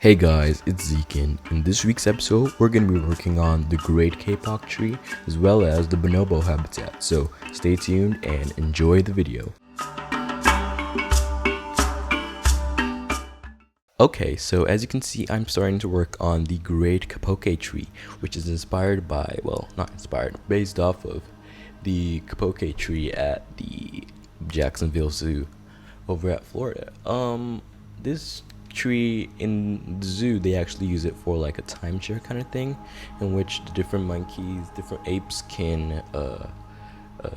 Hey guys, it's Zekin. In this week's episode, we're going to be working on the Great Kapok Tree as well as the Bonobo habitat, so stay tuned and enjoy the video. Okay, so as you can see, I'm starting to work on the Great Kapok Tree, which is inspired by, well, not inspired, based off of the Kapok tree at the Jacksonville Zoo over at Florida. This tree in the zoo, they actually use it for like a timeshare kind of thing, in which the different monkeys, different apes can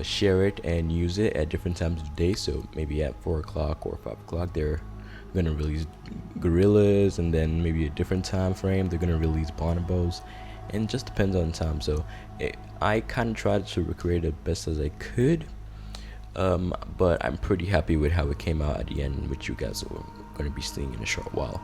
share it and use it at different times of day. So maybe at 4 o'clock or 5 o'clock they're gonna release gorillas, and then maybe a different time frame they're gonna release bonobos, and it just depends on time. So I kind of tried to recreate it best as I could, but I'm pretty happy with how it came out at the end, which you guys are going to be seeing in a short while.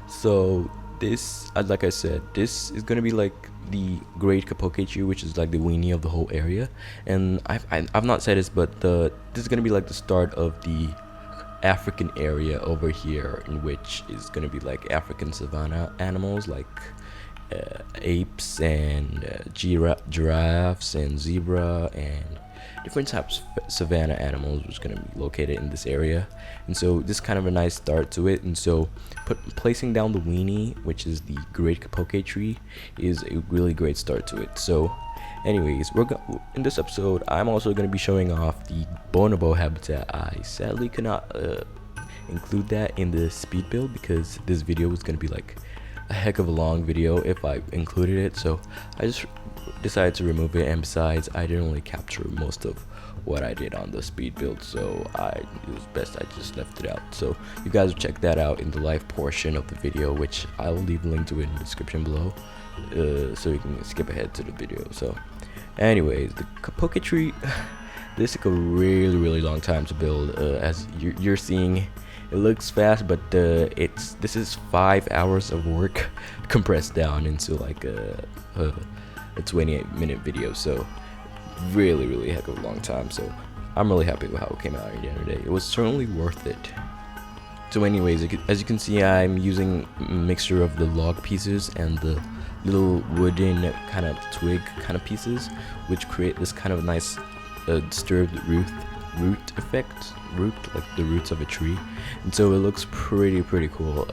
So this, like I said, this is going to be like the Great Kapok Tree, which is like the weenie of the whole area. And I've not said this, but this is going to be like the start of the African area over here, in which is going to be like African savanna animals like apes and giraffes and zebra and different types of savanna animals was going to be located in this area. And so this is kind of a nice start to it. And so placing down the weenie, which is the Great Kapok Tree, is a really great start to it. So anyways, in this episode I'm also going to be showing off the Bonobo habitat. I sadly could not include that in the speed build because this video was going to be like a heck of a long video if I included it, so I just decided to remove it. And besides, I didn't really capture most of what I did on the speed build, so it was best I just left it out. So you guys check that out in the live portion of the video, which I will leave a link to it in the description below, so you can skip ahead to the video. So anyways, the Kapok tree this took a really long time to build. As you're seeing, it looks fast, but this is 5 hours of work compressed down into like a 28-minute video. So really heck of a long time. So I'm really happy with how it came out at the end of the day. It was certainly worth it. So anyways, as you can see, I'm using a mixture of the log pieces and the little wooden kind of twig kind of pieces, which create this kind of nice disturbed root effect, like the roots of a tree. And so it looks pretty cool.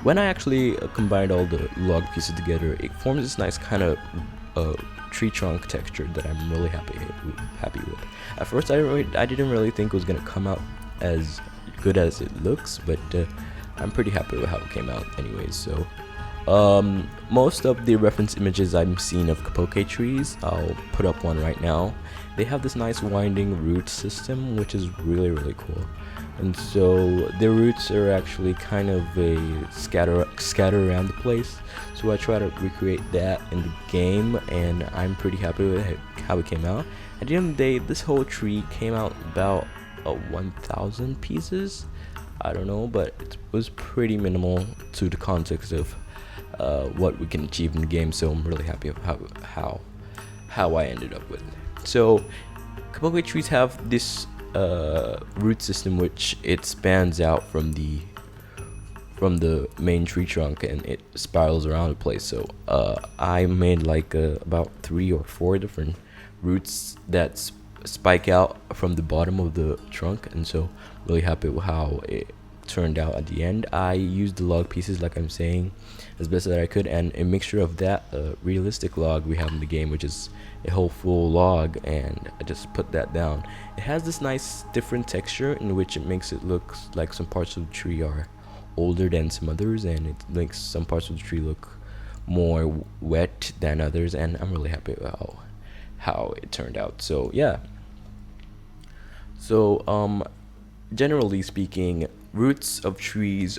When I actually combined all the log pieces together, it forms this nice kind of tree trunk texture that I'm really happy with. At first I didn't really think it was gonna come out as good as it looks, but I'm pretty happy with how it came out anyways. So most of the reference images I'm seeing of Kapok trees, I'll put up one right now. They have this nice winding root system, which is really cool. And so their roots are actually kind of a scatter around the place. So I try to recreate that in the game, and I'm pretty happy with how it came out. At the end of the day, this whole tree came out about 1,000 pieces. I don't know, but it was pretty minimal to the context of what we can achieve in the game. So I'm really happy with how I ended up with. So Kapok trees have this root system, which it spans out from the main tree trunk, and it spirals around the place. So I made like about 3 or 4 different roots that spike out from the bottom of the trunk, and so really happy with how it turned out at the end. I used the log pieces, like I'm saying, as best as I could, and a mixture of that realistic log we have in the game, which is a whole full log, and I just put that down. It has this nice different texture in which it makes it look like some parts of the tree are older than some others, and it makes some parts of the tree look more wet than others, and I'm really happy with how it turned out. So yeah, so generally speaking, roots of trees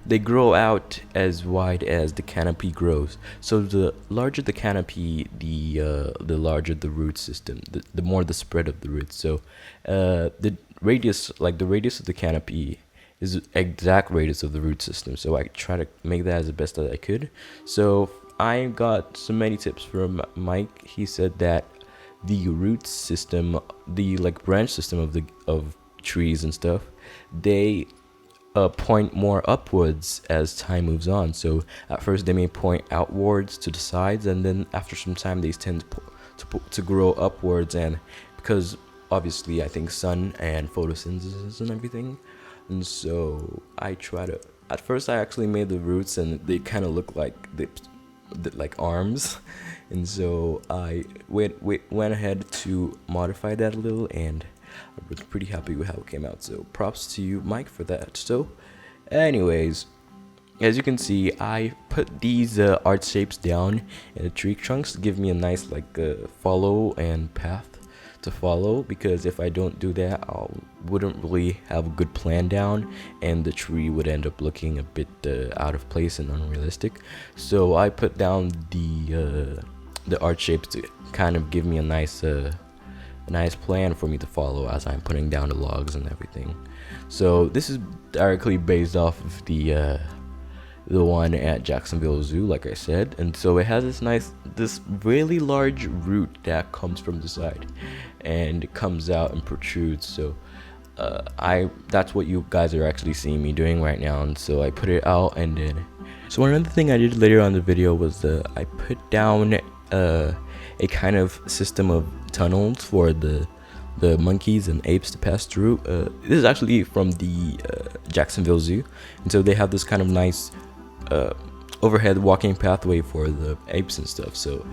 they grow out as wide as the canopy grows. So the larger the canopy, the larger the root system, the more the spread of the roots. So the radius of the canopy is the exact radius of the root system. So I try to make that as the best as I could. So I got so many tips from Mike. He said that the root system, the like branch system of trees and stuff, they point more upwards as time moves on. So at first they may point outwards to the sides, and then after some time they tend to grow upwards. And because obviously I think sun and photosynthesis and everything, and so I try to. At first I actually made the roots, and they kind of look like like arms, and so I went ahead to modify that a little, and I was pretty happy with how it came out. So props to you, Mike, for that. So anyways, as you can see, I put these art shapes down in the tree trunks to give me a nice like follow and path to follow, because if I don't do that, I wouldn't really have a good plan down, and the tree would end up looking a bit out of place and unrealistic. So I put down the art shapes to kind of give me a nice plan for me to follow as I'm putting down the logs and everything. So this is directly based off of the one at Jacksonville Zoo, like I said, and so it has this really large root that comes from the side and it comes out and protrudes. So that's what you guys are actually seeing me doing right now, and so I put it out. And then so another thing I did later on in the video was I put down a kind of system of tunnels for the monkeys and apes to pass through. This is actually from the Jacksonville Zoo, and so they have this kind of nice overhead walking pathway for the apes and stuff. So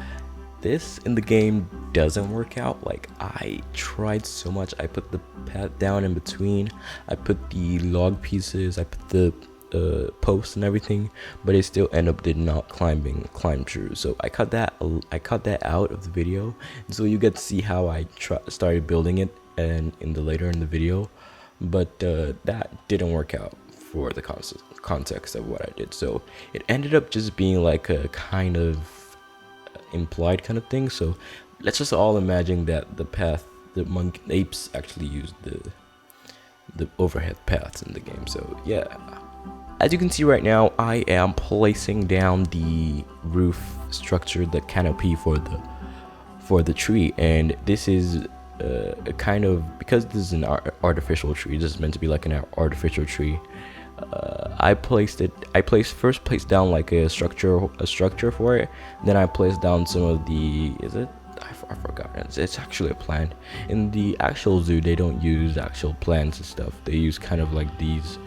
this in the game doesn't work out. Like, I tried so much. I put the path down in between, I put the log pieces, I put the posts and everything, but it still did not climb through. So I cut that out of the video, and so you get to see how I started building it and later in the video, but that didn't work out for the context of what I did. So it ended up just being like a kind of implied kind of thing. So let's just all imagine that the apes actually used the overhead paths in the game. So yeah, as you can see right now, I am placing down the roof structure, the canopy for the tree, and this is a kind of, because this is an artificial tree, this is meant to be like an artificial tree. I placed down like a structure for it. Then I placed down some of the, I forgot. It's actually a plant. In the actual zoo, they don't use actual plants and stuff. They use kind of like these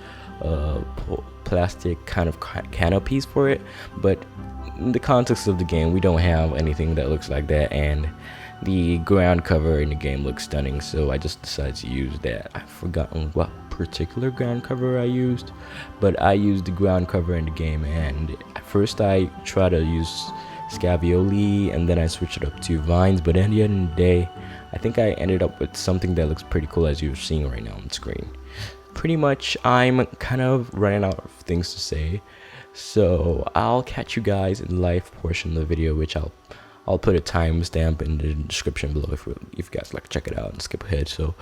plastic kind of canopies for it. But in the context of the game, we don't have anything that looks like that, and the ground cover in the game looks stunning, so I just decided to use that. I've forgotten what particular ground cover I used, but I used the ground cover in the game. And at first I tried to use scabioli, and then I switched it up to vines, but at the end of the day, I think I ended up with something that looks pretty cool, as you're seeing right now on the screen. Pretty much, I'm kind of running out of things to say, so I'll catch you guys in the live portion of the video, which I'll put a timestamp in the description below if you guys like to check it out and skip ahead. So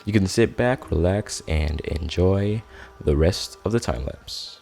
you can sit back, relax, and enjoy the rest of the time lapse.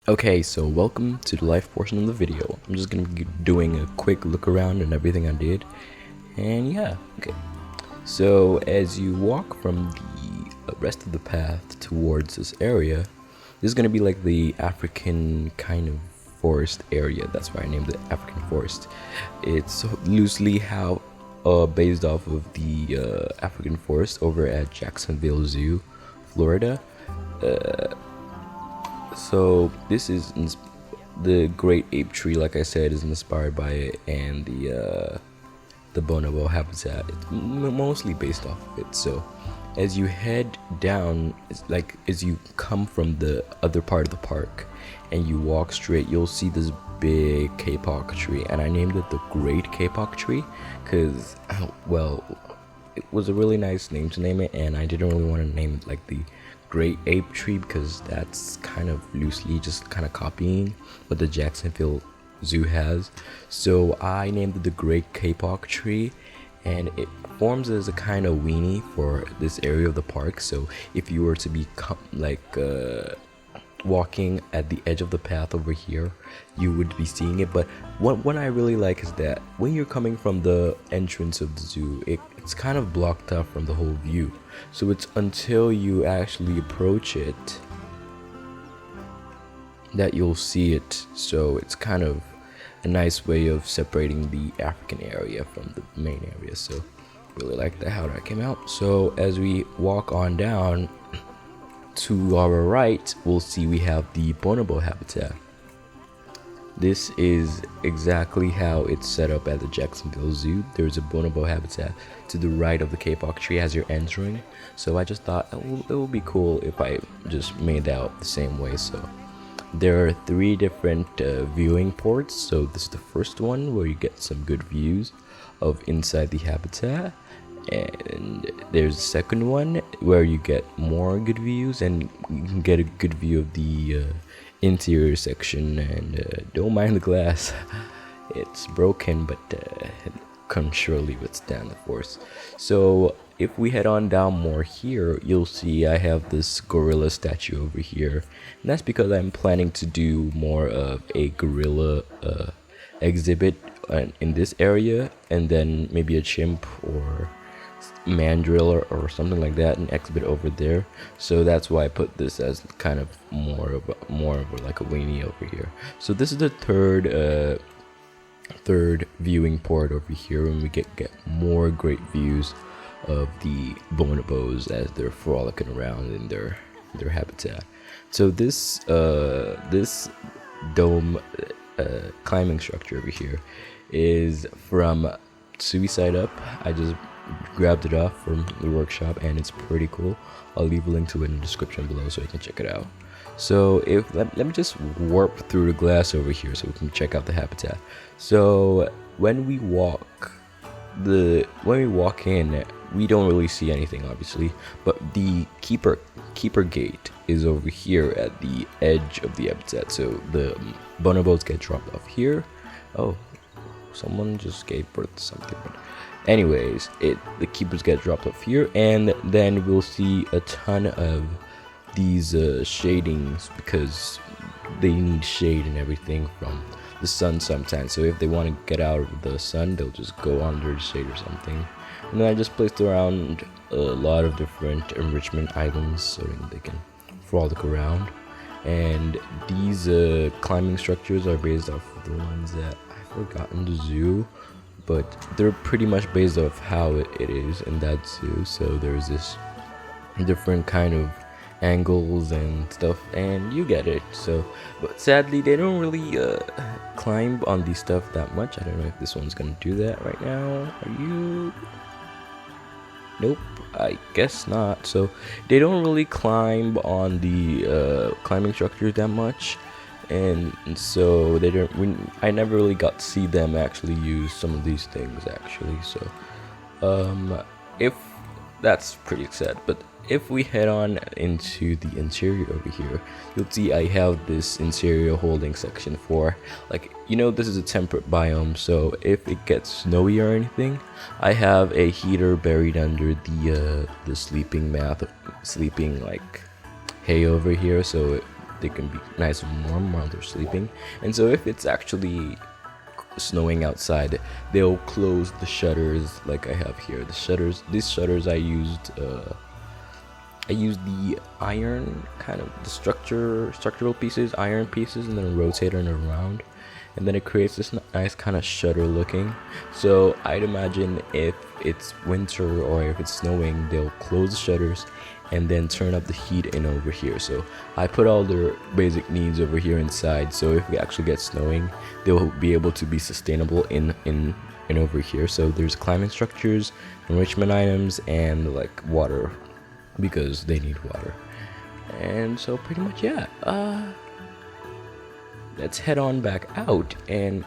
Okay, so welcome to the live portion of the video. I'm just gonna be doing a quick look around and everything I did. And yeah, okay. So as you walk from the rest of the path towards this area, this is gonna be like the African kind of forest area. That's why I named it African forest. It's loosely how based off of the African forest over at Jacksonville Zoo, Florida. So this is the Great Ape Tree, like I said, is inspired by it, and the Bonobo habitat. It's mostly based off of it. So as you head down, it's like as you come from the other part of the park and you walk straight, you'll see this big Kapok tree, and I named it the Great Kapok Tree because, well, it was a really nice name to name it, and I didn't really want to name it like the Great Ape Tree because that's kind of loosely just kind of copying what the Jacksonville Zoo has. So I named it the Great Kapok Tree, and it forms as a kind of weenie for this area of the park. So if you were to be walking at the edge of the path over here, you would be seeing it. But what I really like is that when you're coming from the entrance of the zoo, it's kind of blocked off from the whole view. So it's until you actually approach it that you'll see it. So it's kind of a nice way of separating the African area from the main area. So really like that, how that came out. So as we walk on down, to our right, we'll see we have the Bonobo habitat. This is exactly how it's set up at the Jacksonville Zoo. There's a Bonobo habitat to the right of the Kapok tree as you're entering. So I just thought it would be cool if I just made out the same way. So there are 3 different viewing ports. So this is the first one where you get some good views of inside the habitat. And there's a second one where you get more good views and you can get a good view of the interior section. And don't mind the glass, it's broken, but it can surely withstand the force. So if we head on down more here, you'll see I have this gorilla statue over here, and that's because I'm planning to do more of a gorilla exhibit in this area, and then maybe a chimp or mandrill or something like that, an exhibit over there. So that's why I put this as kind of more of like a weenie over here. So this is the third viewing port over here, and we get more great views of the bonobos as they're frolicking around in their habitat. So this dome climbing structure over here is from Suicide Up. I just grabbed it off from the workshop, and it's pretty cool. I'll leave a link to it in the description below so you can check it out. So let me just warp through the glass over here so we can check out the habitat. So when we walk in, we don't really see anything, obviously, but the keeper gate is over here at the edge of the habitat. So the bonobos get dropped off here. Oh, someone just gave birth to something. But anyways, the keepers get dropped off here, and then we'll see a ton of these shadings because they need shade and everything from the sun sometimes. So if they want to get out of the sun, they'll just go under the shade or something. And then I just placed around a lot of different enrichment items so they can frolic around. And these climbing structures are based off of the ones that I forgot in the zoo, but they're pretty much based off how it is in that zoo. So there's this different kind of angles and stuff, and you get it. So, but sadly they don't really climb on these stuff that much. I don't know if this one's gonna do that right now. Are you? Nope, I guess not. So they don't really climb on the climbing structures that much, and so they don't. I never really got to see them actually use some of these things actually. So if that's pretty sad, but if we head on into the interior over here, you'll see I have this interior holding section for, like, you know, this is a temperate biome, so if it gets snowy or anything, I have a heater buried under the sleeping like hay over here, so they can be nice and warm while they're sleeping. And so if it's actually snowing outside, they'll close the shutters like I have here. These shutters I used the iron, kind of the structural pieces, iron pieces, and then rotate it around, and then it creates this nice kind of shutter looking. So I'd imagine if it's winter or if it's snowing, they'll close the shutters and then turn up the heat in over here. So I put all their basic needs over here inside, so if it actually gets snowing, they'll be able to be sustainable in over here. So there's climbing structures, enrichment items, and like water, because they need water. And so pretty much, yeah, let's head on back out, and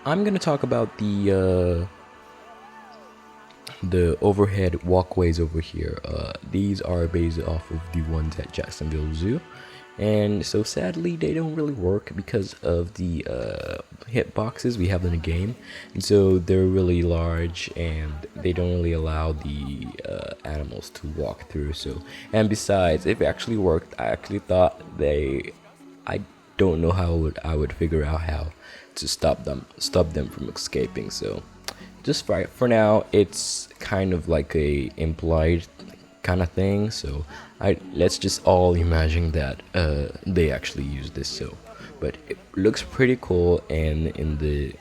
I'm gonna talk about the overhead walkways over here. These are based off of the ones at Jacksonville Zoo, and so sadly they don't really work because of the hit boxes we have in the game, and so they're really large and they don't really allow the animals to walk through. So, and besides, if it actually worked, I actually thought I don't know how I would figure out how to stop them from escaping. So just for now, it's kind of like a implied kind of thing. So let's just all imagine that they actually use this. So, but it looks pretty cool, and in the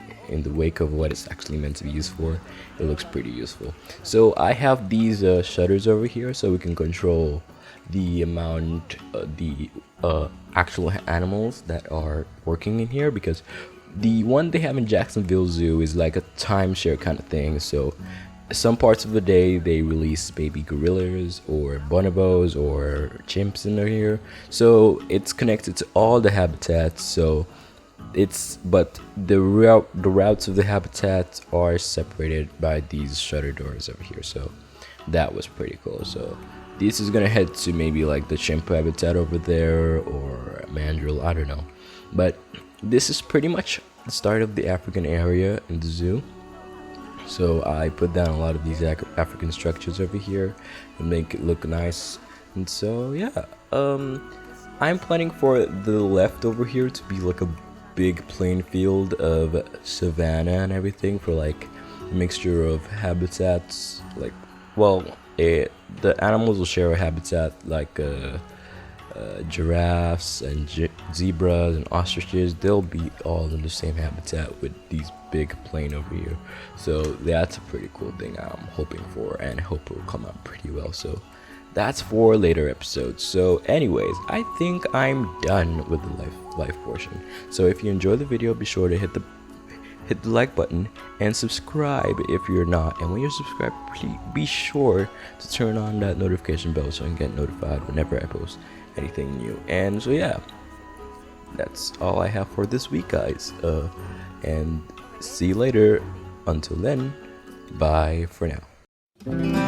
wake of what it's actually meant to be used for, it looks pretty useful. So I have these shutters over here, so we can control the amount, the actual animals that are working in here, because the one they have in Jacksonville Zoo is like a timeshare kind of thing. So some parts of the day they release baby gorillas or bonobos or chimps in here, so it's connected to all the habitats. So but the routes of the habitats are separated by these shutter doors over here. So that was pretty cool. So this is gonna head to maybe like the chimp habitat over there, or mandrill, I don't know. But this is pretty much the start of the African area in the zoo. So I put down a lot of these African structures over here and make it look nice. And so yeah, I'm planning for the left over here to be like a big plain field of savanna and everything, for like a mixture of habitats. Like, well, the animals will share a habitat, like giraffes and zebras and ostriches. They'll be all in the same habitat with these big plain over here. So that's a pretty cool thing I'm hoping for, and hope it will come out pretty well. So that's for later episodes. So anyways, I think I'm done with the life portion. So if you enjoyed the video, be sure to hit the like button and subscribe if you're not. And when you're subscribed, please be sure to turn on that notification bell so you can get notified whenever I post anything new. And so yeah, that's all I have for this week, guys. And see you later. Until then, bye for now.